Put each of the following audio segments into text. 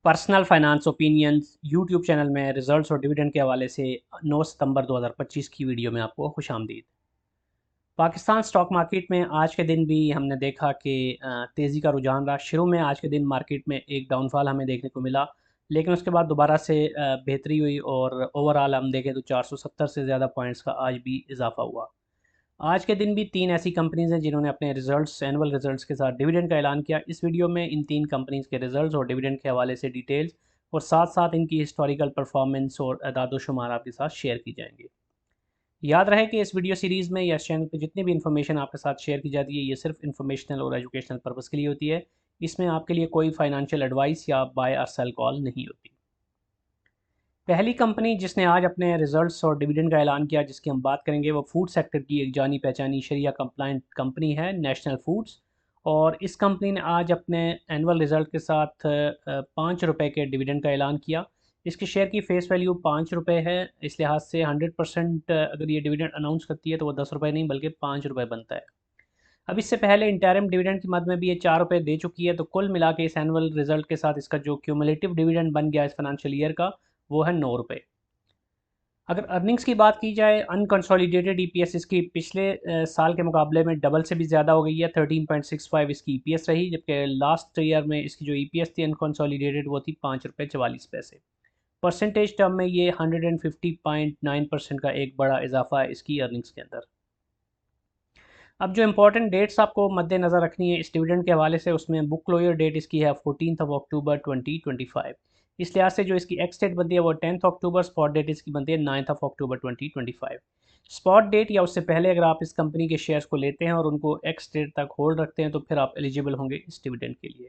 Personal finance opinions YouTube channel में results और dividend के हवाले से 9 सितंबर 2025 की वीडियो में आपको खुशामदीद। पाकिस्तान स्टॉक मार्केट में आज के दिन भी हमने देखा कि तेज़ी का रुझान रहा। शुरू में आज के दिन मार्केट में एक डाउनफॉल हमें देखने को मिला, लेकिन उसके बाद दोबारा से बेहतरी हुई और ओवरऑल हम देखें तो 470 से ज़्यादा पॉइंट्स का आज भी इजाफा हुआ। आज के दिन भी 3 ऐसी कंपनीज़ हैं जिन्होंने अपने रिजल्ट्स एनुअल रिजल्ट्स के साथ डिविडेंड का ऐलान किया। इस वीडियो में इन 3 कंपनीज़ के रिजल्ट्स और डिविडेंड के हवाले से डिटेल्स और साथ-साथ इनकी हिस्टोरिकल परफॉर्मेंस और अदाद-ओ-शुमार आपके साथ शेयर की जाएँगी। याद रहे कि इस वीडियो सीरीज़ में या इस चैनल पे जितनी भी इन्फॉर्मेशन आपके साथ शेयर की जाती है, ये सिर्फ इन्फॉर्मेशनल और एजुकेशनल पर्पज़ के लिए होती है। इसमें आपके लिए कोई फाइनेंशियल एडवाइस या बाय और सेल कॉल नहीं होती। पहली कंपनी जिसने आज अपने रिजल्ट्स और डिविडेंड का ऐलान किया, जिसकी हम बात करेंगे, वो फूड सेक्टर की एक जानी पहचानी शरिया कंप्लाइंट कंपनी है, नेशनल फूड्स। और इस कंपनी ने आज अपने एनुअल रिजल्ट के साथ 5 रुपये के डिविडेंड का ऐलान किया। इसके शेयर की फेस वैल्यू 5 रुपये है। इस लिहाज से 100% अगर ये डिविडेंड अनाउंस करती है तो वो 10 रुपये नहीं बल्कि 5 रुपये बनता है। अब इससे पहले इंटरिम डिविडेंड की मद में भी ये 4 रुपये दे चुकी है, तो कुल मिला के इस एनुअल रिजल्ट के साथ इसका जो क्यूमुलेटिव डिविडेंड बन गया इस फाइनेंशियल ईयर का, वो है 9 रुपये। अगर अर्निंग्स की बात की जाए, अनकंसोलिडेटेड ईपीएस इसकी पिछले साल के मुकाबले में डबल से भी ज़्यादा हो गई है। 13.65 इसकी ईपीएस रही, जबकि लास्ट ईयर में इसकी जो ईपीएस थी अनकंसोलिडेटेड वो थी 5 रुपये 44 पैसे। परसेंटेज टर्म में ये 150.9% का एक बड़ा इजाफा है इसकी अर्निंग्स के अंदर। अब जो इंपॉर्टेंट डेट्स आपको मद्देनज़र रखनी है इस डिविडेंड के हवाले से, उसमें बुक क्लोजर डेट इसकी है 14 अक्टूबर 2025। इस लिहाज से जो इसकी एक्स डेट बनती है वो 10 अक्टूबर, स्पॉट डेट इसकी बनती है 9 अक्टूबर 2025। स्पॉट डेट या उससे पहले अगर आप इस कंपनी के शेयर्स को लेते हैं और उनको एक्स डेट तक होल्ड रखते हैं तो फिर आप एलिजिबल होंगे इस डिविडेंड के लिए।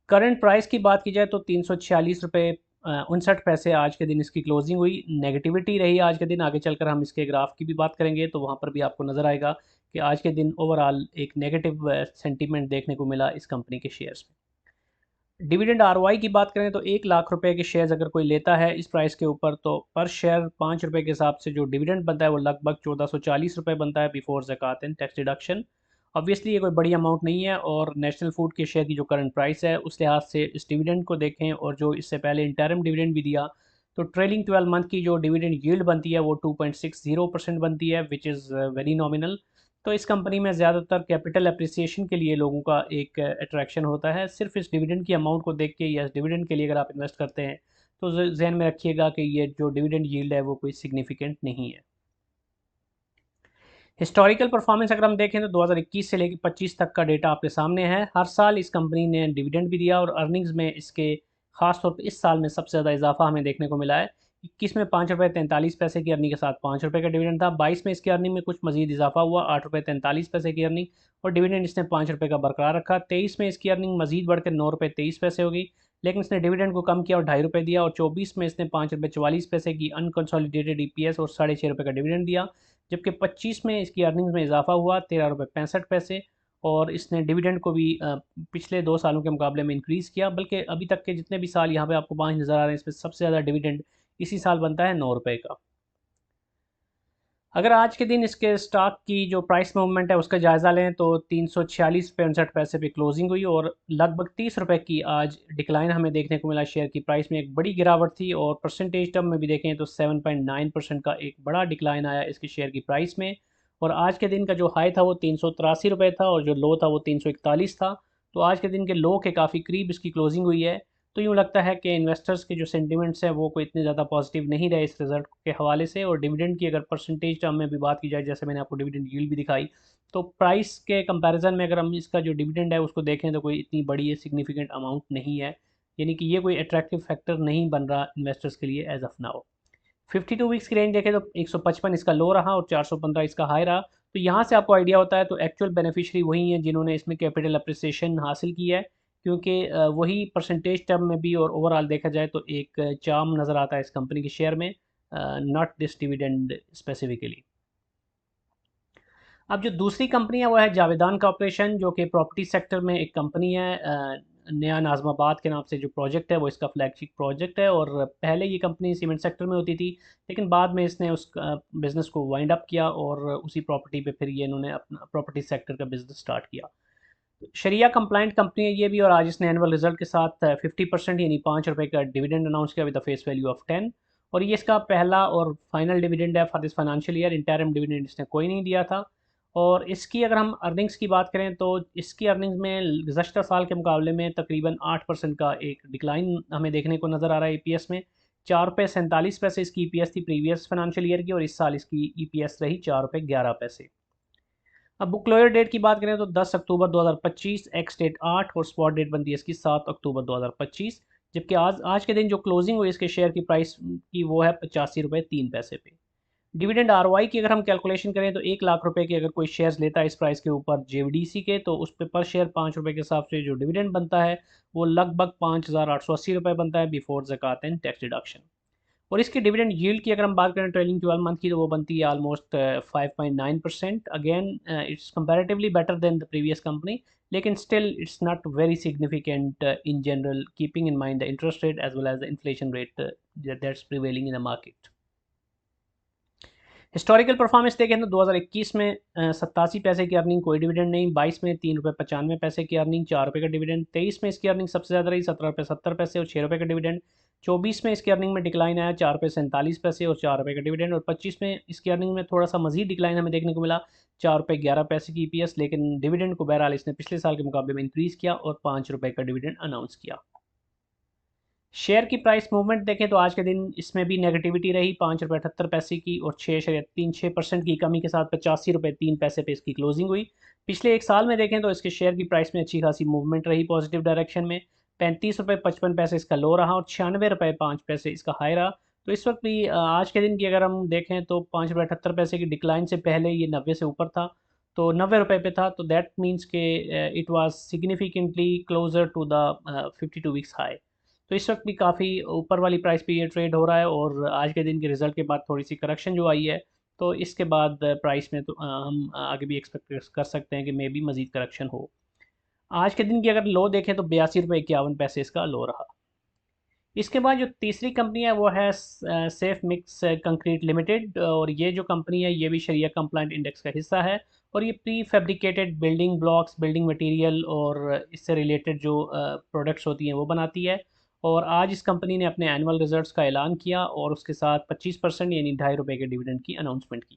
करंट प्राइस की बात की जाए तो 346 रुपये 59 पैसे आज के दिन इसकी क्लोजिंग हुई। नेगेटिविटी रही आज के दिन। आगे चलकर हम इसके ग्राफ की भी बात करेंगे तो वहाँ पर भी आपको नज़र आएगा कि आज के दिन ओवरऑल एक नेगेटिव सेंटीमेंट देखने को मिला इस कंपनी के शेयर्स में। डिविडेंड आरओआई की बात करें तो 1 लाख रुपए के शेयर्स अगर कोई लेता है इस प्राइस के ऊपर, तो पर शेयर 5 रुपये के हिसाब से जो डिविडेंड बनता है वो लगभग 1440 रुपये बनता है बिफोर ज़कात एंड टैक्स डिडक्शन। ऑब्वियसली ये कोई बड़ी अमाउंट नहीं है, और नेशनल फूड के शेयर की जो करंट प्राइस है उस लिहाज से इस डिविडेंड को देखें, और जो इससे पहले इंटरिम डिविडेंड भी दिया, तो ट्रेलिंग 12 मंथ की जो डिविडेंड यील्ड बनती है वो 2.60% बनती है, विच इज़ वेरी नॉमिनल। तो इस कंपनी में ज़्यादातर कैपिटल अप्रिसिएशन के लिए लोगों का एक अट्रैक्शन होता है। सिर्फ इस डिविडेंड की अमाउंट को देख के या इस डिविडेंड के लिए अगर आप इन्वेस्ट करते हैं तो जहन में रखिएगा कि ये जो डिविडेंड यील्ड है वो कोई सिग्निफिकेंट नहीं है। हिस्टोरिकल परफॉर्मेंस अगर हम देखें तो 2021 से लेकर 25 तक का डेटा आपके सामने है। हर साल इस कंपनी ने डिविडेंड भी दिया, और अर्निंग्स में इसके खास तौर पे इस साल में सबसे ज़्यादा इजाफा हमें देखने को मिला है। 21 में 5 रुपये 43 पैसे की अर्निंग के साथ 5 रुपये का डिविडेंड था। 22 में इसकी अर्निंग में कुछ मजीद इजाफा हुआ, 8 रुपये 43 पैसे की अर्निंग, और डिविडेंड इसने 5 रुपये का बरकरार रखा। 23 में इसकी अर्निंग मजीद बढ़कर 9 रुपये 23 पैसे हो गई, लेकिन इसने डिविडेंड को कम किया और 2.5 रुपये दिया। और 24 में इसने 5 रुपये 44 पैसे की अनकंसोलिडेटेड ईपीएस और 6.5 रुपये का डिविडेंड दिया, जबकि 25 में इसकी अर्निंग्स में इजाफा हुआ 13 रुपये 65 पैसे, और इसने डिविडेंड को भी पिछले 2 सालों के मुकाबले में इंक्रीज़ किया। बल्कि अभी तक के जितने भी साल यहाँ पे आपको 5 नज़र आ रहे हैं, इसमें सबसे ज़्यादा डिविडेंड इसी साल बनता है 9 रुपये का। अगर आज के दिन इसके स्टॉक की जो प्राइस मूवमेंट है उसका जायज़ा लें तो 346 रुपये 59 पैसे पे क्लोजिंग हुई, और लगभग 30 रुपये की आज डिक्लाइन हमें देखने को मिला। शेयर की प्राइस में एक बड़ी गिरावट थी, और परसेंटेज टर्म में भी देखें तो 7.9% का एक बड़ा डिक्लाइन आया इसके शेयर की प्राइस में। और आज के दिन का जो हाई था वो 383 रुपये था, और जो लो था वो 341 था। तो आज के दिन के लो के काफ़ी करीब इसकी क्लोजिंग हुई है। तो यूँ लगता है कि इन्वेस्टर्स के जो सेंटिमेंट्स हैं वो कोई इतने ज़्यादा पॉजिटिव नहीं रहे इस रिज़ल्ट के हवाले से। और डिविडेंड की अगर परसेंटेज टर्म में भी बात की जाए, जैसे मैंने आपको डिविडेंड यील्ड भी दिखाई, तो प्राइस के कंपैरिजन में अगर हम इसका जो डिविडेंड है उसको देखें तो कोई इतनी बड़ी सिग्निफिकेंट अमाउंट नहीं है। यानी कि ये कोई अट्रैक्टिव फैक्टर नहीं बन रहा इन्वेस्टर्स के लिए एज ऑफ नाउ। 52 वीक्स की रेंज देखें तो 155 इसका लो रहा और 415 इसका हाई रहा। तो यहाँ से आपको आइडिया होता है तो एक्चुअल बेनिफिशियरी वही हैं जिन्होंने इसमें कैपिटल अप्रिसिएशन हासिल की है, क्योंकि वही परसेंटेज टर्म में भी और ओवरऑल देखा जाए तो एक चार्म नज़र आता है इस कंपनी के शेयर में, नॉट दिस डिविडेंड स्पेसिफिकली। अब जो दूसरी कंपनी है वो है जावेदान कॉरपोरेशन, जो कि प्रॉपर्टी सेक्टर में एक कंपनी है। नया नाज़माबाद के नाम से जो प्रोजेक्ट है वो इसका फ्लैगशिप प्रोजेक्ट है, और पहले ये कंपनी सीमेंट सेक्टर में होती थी, लेकिन बाद में इसने उस बिज़नेस को वाइंड अप किया और उसी प्रॉपर्टी पे फिर ये इन्होंने अपना प्रॉपर्टी सेक्टर का बिज़नेस स्टार्ट किया। शरिया कंप्लाइंट कंपनी है ये भी, और आज इसने एनुअल रिजल्ट के साथ 50% यानी ₹5 का डिविडेंड अनाउंस किया with the face value of 10, और ये इसका पहला और फाइनल डिविडेंड है for this financial year. Interim dividend इसने कोई नहीं दिया था। और इसकी अगर हम अर्निंग्स की बात करें तो इसकी अर्निंग्स में गुज़श्ता साल के मुकाबले में तकरीबन 8% का एक डिक्लाइन हमें देखने को नज़र आ रहा है। ईपीएस में ₹4.47 इसकी ईपीएस थी प्रीवियस फाइनेंशियल ईयर की, और इस साल इसकी ईपीएस रही ₹4.11। अब बुक क्लोजर डेट की बात करें तो 10 अक्टूबर 2025, एक्स डेट 8 और स्पॉट डेट बनती है इसकी 7 अक्टूबर 2025। जबकि आज आज के दिन जो क्लोजिंग हुई इसके शेयर की प्राइस की वो है ₹85.03 पे। डिविडेंड आरओआई की अगर हम कैलकुलेशन करें तो 1 लाख रुपए के अगर कोई शेयर्स लेता है इस प्राइस के ऊपर जेवीडीसी के, तो उस पर शेयर ₹5 के हिसाब से जो डिविडेंड बनता है वो लगभग ₹5,880 बनता है बिफोर ज़कात एंड टैक्स डिडक्शन। और इसकी डिविडेंड यील्ड की अगर हम बात करें ट्रेलिंग 12 मंथ की, तो वो बनती है almost 5.9%। Again it's comparatively better than the previous company, लेकिन still it's not very significant in general, keeping in mind the interest rate as well as the inflation rate that's prevailing in the market. Historical performance देखें तो 2021 में 87 पैसे की earning, कोई dividend नहीं। 22 में ₹3.95 की अर्निंग, ₹4 का डिविडेंड। 23 में इसकी अर्निंग सबसे ज़्यादा रही, ₹17.70 और ₹6 का डिविडेंड। 24 में इसकी अर्निंग में डिक्लाइन आया, ₹4.47 और ₹4 का डिविडेंड। और 25 में इसकी अर्निंग में थोड़ा सा मजीद डिक्लाइन हमें देखने को मिला, ₹4.11 की ईपीएस, लेकिन डिविडेंड को बहरहाल इसने पिछले साल के मुकाबले में इंक्रीज़ किया और ₹5 का डिविडेंड अनाउंस किया। शेयर की प्राइस मूवमेंट देखें तो आज के दिन इसमें भी नेगेटिविटी रही, ₹5.78 की, और 6.36% की कमी के साथ ₹85.03 पे इसकी क्लोजिंग हुई। पिछले एक साल में देखें तो इसके शेयर की प्राइस में अच्छी खासी मूवमेंट रही पॉजिटिव डायरेक्शन में। ₹35.55 इसका लो रहा और ₹96.05 इसका हाई रहा। तो इस वक्त भी आज के दिन की अगर हम देखें तो ₹5.78 की डिक्लाइन से पहले ये 90 से ऊपर था, तो ₹90 पे था, तो दैट मीन्स के it was significantly closer to the 52 weeks high. तो इस वक्त भी काफ़ी ऊपर वाली प्राइस पे ये ट्रेड हो रहा है, और आज के दिन के रिज़ल्ट के बाद थोड़ी सी करेक्शन जो आई है, तो इसके बाद प्राइस में तो हम आगे भी एक्सपेक्ट कर सकते हैं कि मे भी मज़ीद करेक्शन हो। आज के दिन की अगर लो देखें तो ₹82.51 इसका लो रहा। इसके बाद जो तीसरी कंपनी है वो है सेफ मिक्स कंक्रीट लिमिटेड, और ये जो कंपनी है ये भी शरिया कंप्लाइंट इंडेक्स का हिस्सा है, और ये pre fabricated building blocks, building material और इससे रिलेटेड जो प्रोडक्ट्स होती हैं वो बनाती है। और आज इस कंपनी ने अपने एनुअल रिजल्ट्स का ऐलान किया और उसके साथ 25% यानी ₹2.5 के डिविडेंड की अनाउंसमेंट की।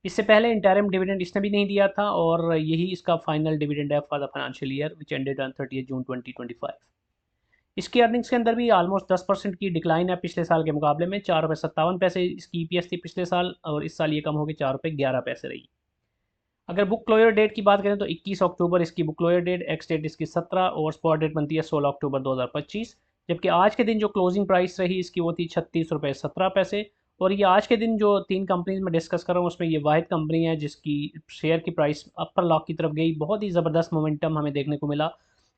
इससे पहले इंटरिम डिविडेंड इसने भी नहीं दिया था, और यही इसका फाइनल डिविडेंड है for the financial year which ended on 30 जून 2025। इसकी अर्निंग्स के अंदर भी ऑलमोस्ट 10% की डिक्लाइन है पिछले साल के मुकाबले में। ₹4.57 इसकी ईपीएस थी पिछले साल, और इस साल ये कम होकर ₹4.11 रही। अगर बुक क्लोजर डेट की बात करें तो 21 अक्टूबर इसकी book closure date, ex date इसकी 17 और स्पॉट डेट बनती है 16 अक्टूबर 2025। जबकि आज के दिन जो क्लोजिंग प्राइस रही इसकी वो थी ₹36.17। और ये आज के दिन जो तीन कंपनीज में डिस्कस कर रहा हूँ उसमें ये वाहिद कंपनी है जिसकी शेयर की प्राइस अपर लॉक की तरफ गई, बहुत ही ज़बरदस्त मोमेंटम हमें देखने को मिला।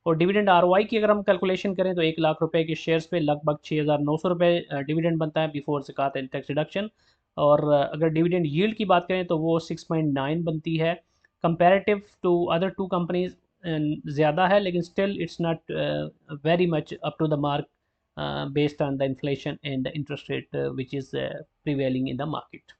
और डिविडेंड आरओआई की अगर हम कैलकुलेशन करें तो ₹1 लाख के शेयर्स पे लगभग ₹6,900 डिविडेंड बनता है बिफोर ज़कात एंड टैक्स डिडक्शन। और अगर डिविडेंड यील्ड की बात करें तो वो 6.9 बनती है। Comparative to other two companies ज़्यादा है, लेकिन still it's not very much up to the mark based on the inflation and the interest rate which is prevailing in the market.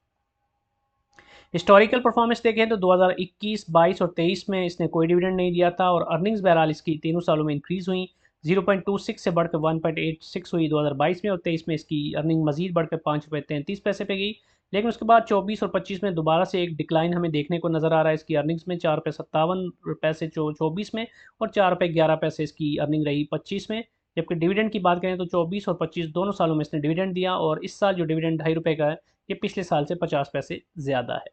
Historical performance देखें तो 2021, 22 और 23 में इसने कोई डिविडेंड नहीं दिया था, और अर्निंग्स बहरहाल इसकी तीनों सालों में इंक्रीज़ हुई। 0.26 से बढ़कर 1.86 हुई 2022 में, और 23 में इसकी अर्निंग मजीद बढ़कर ₹5.33 पे गई। लेकिन उसके बाद 24 और 25 में दोबारा से एक डिक्लाइन हमें देखने को नज़र आ रहा है इसकी अर्निंग्स में। ₹4.57 24 में, और ₹4.11 इसकी अर्निंग रही 25 में। जबकि डिविडेंड की बात करें तो 24 और 25 दोनों सालों में इसने डिविडेंड दिया, और इस साल जो डिविडेंड ₹2.5 का है ये पिछले साल से 50 पैसे ज़्यादा है।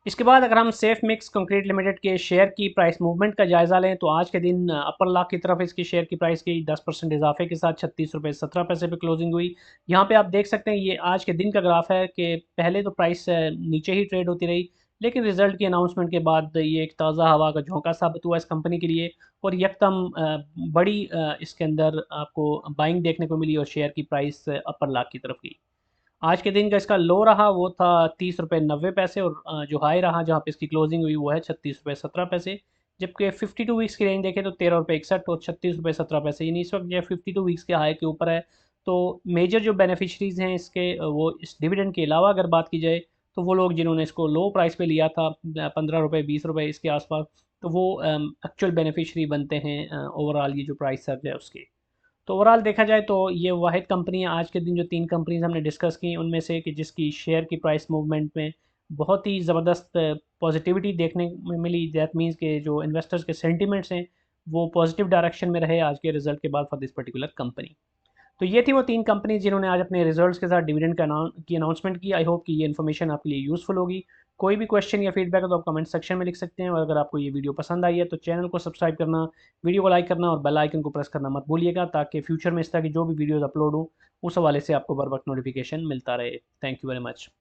इसके बाद अगर हम सेफ मिक्स कंक्रीट लिमिटेड के शेयर की प्राइस मूवमेंट का जायज़ा लें तो आज के दिन अपर लॉक की तरफ इसकी शेयर की प्राइस की 10% इजाफे के साथ ₹36.17 पे क्लोजिंग हुई। यहाँ पे आप देख सकते हैं ये आज के दिन का ग्राफ है कि पहले तो प्राइस नीचे ही ट्रेड होती रही, लेकिन रिजल्ट की अनाउंसमेंट के बाद ये एक ताज़ा हवा का झोंका साबित हुआ इस कंपनी के लिए, और यकदम बड़ी इसके अंदर आपको बाइंग देखने को मिली और शेयर की प्राइस अपर लॉक की तरफ गई। आज के दिन का इसका लो रहा वो था ₹30.90, और जो हाई रहा जहाँ पे इसकी क्लोजिंग हुई वो है ₹36.17। जबकि 52 वीक्स की रेंज देखें तो ₹13.61 और ₹36.17, यानी इस वक्त जो 52 वीक्स के हाई के ऊपर है। तो मेजर जो बेनिफिशरीज़ हैं इसके वो इस डिविडेंड के अलावा अगर बात की जाए तो वो लोग जिन्होंने इसको लो प्राइस पे लिया था ₹15 ₹20 इसके आसपास, तो वो एक्चुअल बेनिफिशरी बनते हैं ओवरऑल ये जो प्राइस सर्ज है उसके। तो ओवरऑल देखा जाए तो ये वाहिद कंपनी है आज के दिन जो 3 कंपनीज़ हमने डिस्कस की उनमें से कि जिसकी शेयर की प्राइस मूवमेंट में बहुत ही ज़बरदस्त पॉजिटिविटी देखने में मिली। दैट मीन्स के जो इन्वेस्टर्स के सेंटिमेंट्स हैं वो पॉजिटिव डायरेक्शन में रहे आज के रिजल्ट के बाद फॉर दिस पर्टिकुलर कंपनी। तो ये थी वो 3 कंपनी जिन्होंने आज अपने रिजल्ट्स के साथ डिविडेंड की अनाउंसमेंट की। आई होप कि ये इन्फॉर्मेशन आपके लिए यूज़फुल होगी। कोई भी क्वेश्चन या फीडबैक है तो आप कमेंट सेक्शन में लिख सकते हैं, और अगर आपको ये वीडियो पसंद आई है तो चैनल को सब्सक्राइब करना, वीडियो को लाइक करना और बेल आइकन को प्रेस करना मत भूलिएगा, ताकि फ्यूचर में इस तरह की जो भी वीडियोज़ अपलोड हो उस हवाले से आपको बर वक्त नोटिफिकेशन मिलता रहे। Thank you very much.